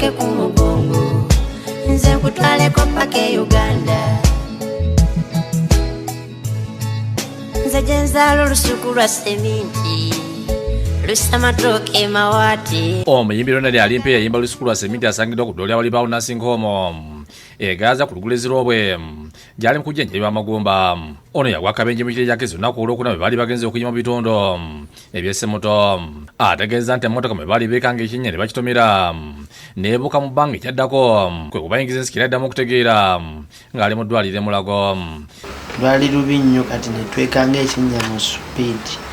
nkuteeke ku mugongo nze nkutwaleko paka e Uganda nze gye nzaala olusuku lwa seminti lusamatooke mawaati. Omuyimbi Alimpa yayimba olusuku lwa seminti asangiddwa ku ddolya wali bawo nursing home egaza ku lugulezi lw'obwe gyali mu kujjanjabibwa amagumba. Ono yagwa kabenje mu kire kyake zonna ku olwokuna bwe baali bagenze okuyima mu bitondo eby'essemuto. Ategeeza nti emmotoka bwe baali beekanga ekinnya ne bakitomera neebuuka mu bbanga ekyaddako kwe kubayingiza ensikira addamu okutegeera ng'ali mu ddwaliro e Mulago. Lwali lubi nnyo kati ne twekanga ekinnya mu supiidi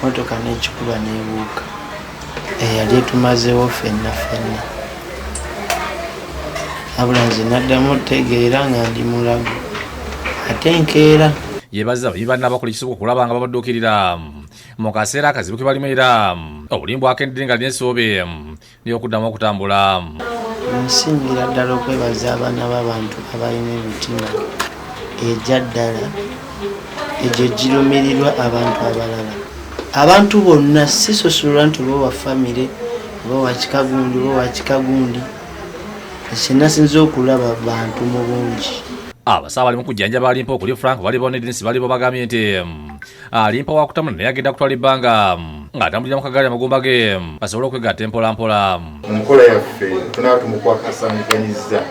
motoka n'ekikuba n'ebuuka eyali etumazeewo ffenna abula nze naddamu otegeera nga ndi Mulago ate nkeera. Yeebaza abayibi balina abakola ekisoboka okulaba nga babadduukirira mu kaseera akazibu ke balimu era obulimbu akendedde nga n'esoobe n'okuddamu okutambula. Nsingira ddala okwebaza abaana b'abantu abalina emitima egya ddala egyo girumirirwa abantu abalala. Abantu bonna sisosolwa nti oba wa famire oba wa kika gundi oba wa kika gundi ekinasinza okulaba bantu mu bungi. Abasawo bali mu kujjanjaba Alimpa okuli Frank balibo ne Dennis balibo bagambye nti Alimpa wakutambula naye agenda kutwala ebbanga ng'atambulira mu kagaali amagumba ge basobole okwegatta mpolampola. Mu nkola yaffe tunaba tumukwakasanyiganyiza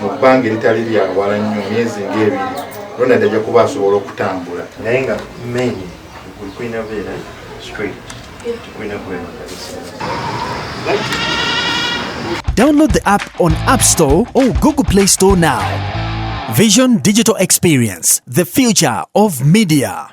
mu bbanga eritali lyawala nnyo myezi ng'ebiri lona ajja kuba asobola okutambula naye nga mmenye kulina beera straight tukulina kwemagaliza. Download the app on App Store or Google Play Store now. Vision Digital Experience, the future of media.